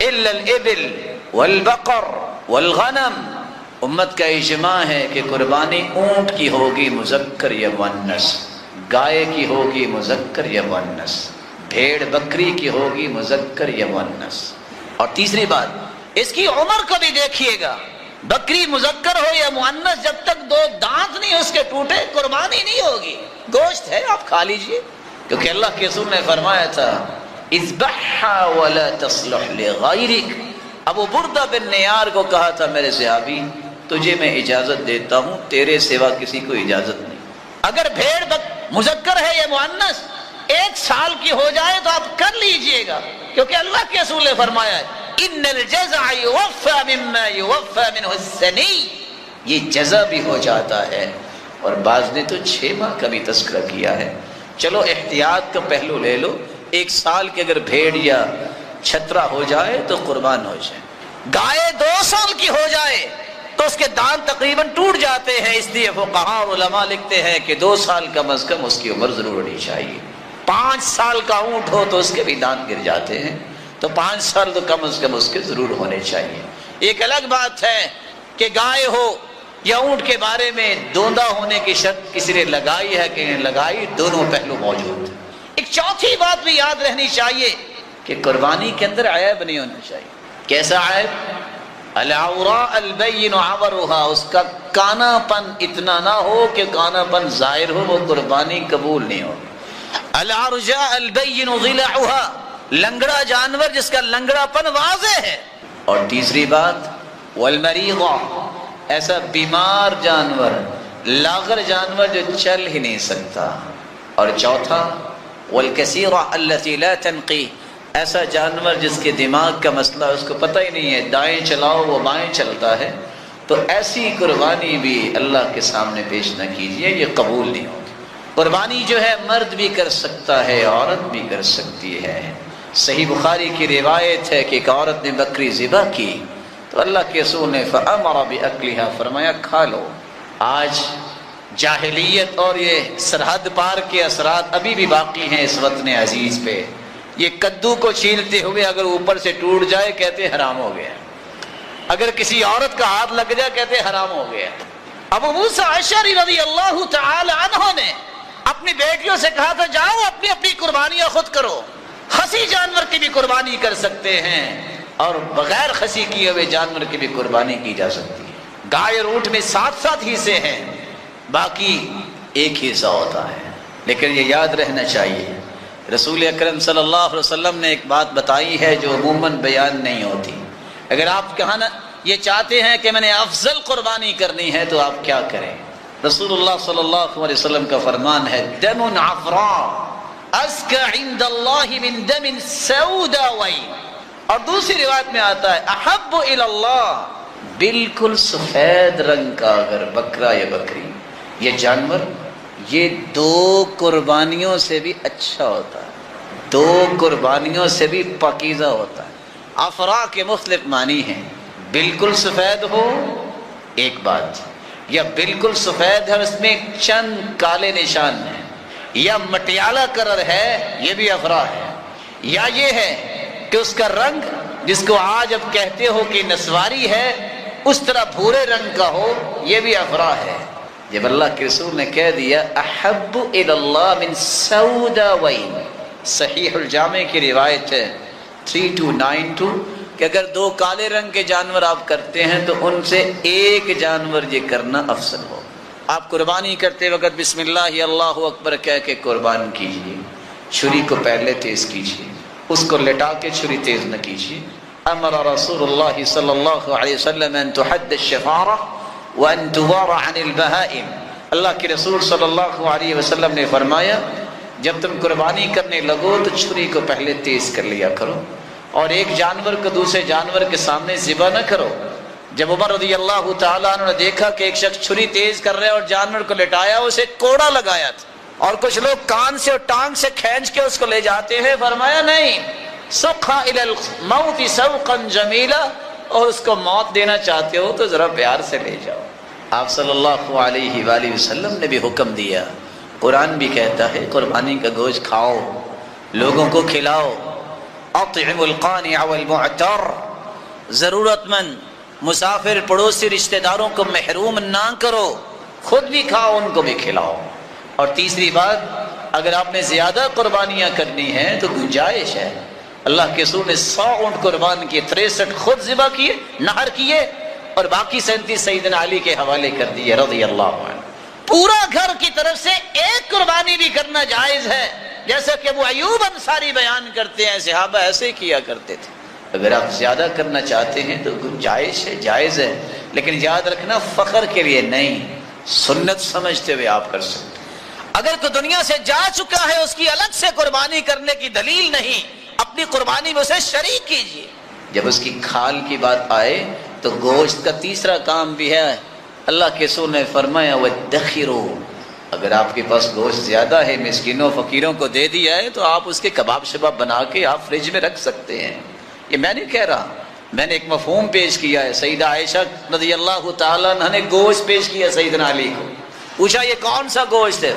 S3: الا الابل والبقر والغنم. امت کا اجماع ہے کہ قربانی اونٹ کی ہوگی مذکر یا مؤنث، گائے کی ہوگی مذکر یا مؤنث، بھیڑ بکری کی ہوگی مذکر یا مؤنث. اور تیسری بات اس کی عمر کو بھی دیکھیے گا. بکری مذکر ہو یا مؤنث جب تک 2 دانت نہیں اس کے ٹوٹے قربانی نہیں ہوگی. گوشت ہے آپ کھا لیجئے، کیونکہ اللہ کے رسول نے فرمایا تھا اذبحها ولا تصلح لغیرک. ابو بردہ بن نیار کو کہا تھا میرے صحابی تجھے میں اجازت دیتا ہوں تیرے سوا کسی کو اجازت نہیں. اگر بھیڑ مذکر ہے یا مؤنث 1 سال کی ہو جائے تو آپ کر لیجئے گا، کیونکہ اللہ کے رسول نے فرمایا ہے ان الجزع یوفى مما یوفى منه السنی. یہ جزا بھی ہو جاتا ہے. اور بعض نے تو 6 ماہ کا بھی تذکرہ کیا ہے. چلو احتیاط کا پہلو لے لو، 1 سال کی اگر بھیڑ یا چھترا ہو جائے تو قربان ہو جائے. گائے 2 سال کی ہو جائے تو اس کے دانت تقریباً ٹوٹ جاتے ہیں. اس لیے فقہاء اور علماء لکھتے ہیں کہ 2 سال کم از کم اس کی عمر ضرور ہونی چاہیے. 5 سال کا اونٹ ہو تو اس کے بھی دانت گر جاتے ہیں، تو 5 سال تو کم از کم اس کے ضرور ہونے چاہیے. ایک الگ بات ہے کہ گائے ہو یا اونٹ کے بارے میں دوندا ہونے کی شرط کسی نے لگائی ہے کہ نہیں لگائی، دونوں پہلو موجود ہیں. ایک چوتھی بات بھی یاد رہنی چاہیے کہ قربانی کے اندر عیب نہیں ہونا چاہیے. کیسا عیب؟ العوراء البین عورها، اس کا کانا پن اتنا نہ ہو کہ کانا پن ظاہر ہو، وہ قربانی قبول نہیں ہو. العرجاء البین ضلعها، لنگڑا جانور جس کا لنگڑا پن واضح ہے
S2: اور تیسری بات والمریضہ، ایسا بیمار جانور، لاغر جانور جو چل ہی نہیں سکتا، اور چوتھا والکثیرہ التی لا تنقی، ایسا جانور جس کے دماغ کا مسئلہ اس کو پتہ ہی نہیں ہے، دائیں چلاؤ وہ بائیں چلتا ہے، تو ایسی قربانی بھی اللہ کے سامنے پیش نہ کیجیے، یہ قبول نہیں ہوگی۔ قربانی جو ہے مرد بھی کر سکتا ہے، عورت بھی کر سکتی ہے۔ صحیح بخاری کی روایت ہے کہ ایک عورت نے بکری ذبح کی تو اللہ کے رسول نے فَأَمَرَ بِأَكْلِهَا، فرمایا کھا لو۔ آج جاہلیت اور یہ سرحد پار کے اثرات ابھی بھی باقی ہیں اس وطن عزیز پہ۔ یہ کدو کو چھیلتے ہوئے اگر اوپر سے ٹوٹ جائے کہتے حرام ہو گیا، اگر کسی عورت کا ہاتھ لگ جائے کہتے حرام ہو گیا۔ ابو موسیٰ اشعری رضی اللہ تعالی عنہ نے اپنی بیٹیوں سے کہا تھا جاؤ اپنی اپنی قربانیاں خود کرو، خسی جانور کی بھی قربانی کر سکتے ہیں اور بغیر خسی کیے ہوئے جانور کی بھی قربانی کی جا سکتی ہے۔ گائے اور اونٹ میں 7 حصے ہیں، باقی ایک حصہ ہوتا ہے، لیکن یہ یاد رہنا چاہیے رسول اکرم صلی اللہ علیہ وسلم نے ایک بات بتائی ہے جو عموماً بیان نہیں ہوتی۔ اگر آپ کہنا یہ چاہتے ہیں کہ میں نے افضل قربانی کرنی ہے تو آپ کیا کریں؟ رسول اللہ صلی اللہ علیہ وسلم کا فرمان ہے دم عفراء ازکا عند اللہ من دم سوداوی، اور دوسری روایت میں آتا ہے احب الی اللہ، بالکل سفید رنگ کا اگر بکرا یا بکری، یہ جانور، یہ 2 قربانیوں سے بھی اچھا ہوتا ہے، 2 قربانیوں سے بھی پاکیزہ ہوتا ہے۔ افرا کے مختلف معنی ہیں، بالکل سفید ہو ایک بات، یا بالکل سفید ہے اس میں چند کالے نشان ہیں، یا مٹیالہ کلر ہے یہ بھی افرا ہے، یا یہ ہے کہ اس کا رنگ جس کو آج اب کہتے ہو کہ نسواری ہے اس طرح بھورے رنگ کا ہو، یہ بھی افرا ہے۔ جب اللہ کے رسول نے کہہ دیا احب الی اللہ من سوداوین، صحیح الجامع کی روایت ہے 3292 کہ اگر 2 کالے رنگ کے جانور آپ کرتے ہیں تو ان سے ایک جانور یہ کرنا افضل ہو۔ آپ قربانی کرتے وقت بسم اللہ اللہ اکبر کہہ کے قربان کیجیے، چھری کو پہلے تیز کیجیے، اس کو لٹا کے چھری تیز نہ کیجیے۔ امر رسول اللہ صلی اللہ علیہ وسلم ان تحد الشفارہ وان توار عن البہائم، اللہ کے رسول صلی اللہ علیہ وسلم نے فرمایا جب تم قربانی کرنے لگو تو چھری کو پہلے تیز کر لیا کرو، اور ایک جانور کو دوسرے جانور کے سامنے ذبح نہ کرو۔ جب عمر رضی اللہ تعالیٰ عنہ نے دیکھا کہ ایک شخص چھری تیز کر رہا ہے اور جانور کو لٹایا، اسے کوڑا لگایا تھا، اور کچھ لوگ کان سے اور ٹانگ سے کھینچ کے اس کو لے جاتے ہیں، فرمایا نہیں، سقھا الی الموت سوقا جمیلا، اور اس کو موت دینا چاہتے ہو تو ذرا پیار سے لے جاؤ۔ آپ صلی اللہ علیہ وآلہ وسلم نے بھی حکم دیا، قرآن بھی کہتا ہے قربانی کا گوشت کھاؤ، لوگوں کو کھلاؤ، اطعموا القانع والمعتر، ضرورت مند مسافر پڑوسی رشتہ داروں کو محروم نہ کرو، خود بھی کھاؤ ان کو بھی کھلاؤ۔ اور تیسری بات، اگر آپ نے زیادہ قربانیاں کرنی ہیں تو گنجائش ہے، اللہ کے رسول نے 100 اونٹ قربان کیے، 63 خود ذبح کیے، نہر کیے، اور باقی 37 سیدنا علی کے حوالے کر دیے رضی اللہ عنہ۔ پورا گھر کی طرف سے ایک قربانی بھی کرنا جائز ہے، جیسا کہ ابو ایوب انصاری بیان کرتے ہیں صحابہ ایسے کیا کرتے تھے۔ اگر آپ زیادہ کرنا چاہتے ہیں تو گنجائش ہے، جائز ہے، لیکن یاد رکھنا فخر کے لیے نہیں، سنت سمجھتے ہوئے آپ کر سکتے۔ اگر کوئی دنیا سے جا چکا ہے اس کی الگ سے قربانی کرنے کی دلیل نہیں، اپنی قربانی میں اسے شریک کیجیے۔ جب اس کی کھال کی بات آئے تو گوشت کا تیسرا کام بھی ہے، اللہ کے رسول نے فرمایا وَادَّخِرُوا، اگر آپ کے پاس گوشت زیادہ ہے مسکینوں فقیروں کو دے دیا ہے تو آپ اس کے کباب شباب بنا کے آپ فریج میں رکھ سکتے ہیں۔ یہ میں نہیں کہہ رہا، میں نے ایک مفہوم پیش کیا ہے۔ سیدہ عائشہ رضی اللہ تعالیٰ عنہ نے گوشت پیش کیا سیدنا علی کو، پوچھا یہ کون سا گوشت ہے؟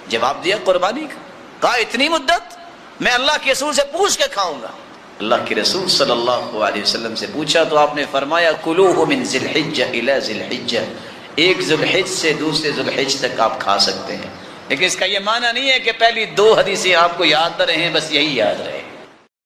S2: جواب دیا قربانی کا۔ کہا اتنی مدت میں اللہ کے رسول سے پوچھ کے کھاؤں گا۔ اللہ کے رسول صلی اللہ علیہ وسلم سے پوچھا تو آپ نے فرمایا کلوہ من ذی الحجہ الی ذی الحجہ، ایک ذی الحج سے دوسرے ذی الحج تک آپ کھا سکتے ہیں، لیکن اس کا یہ معنی نہیں ہے کہ پہلی 2 حدیثیں آپ کو یاد نہ رہیں بس یہی یاد رہے۔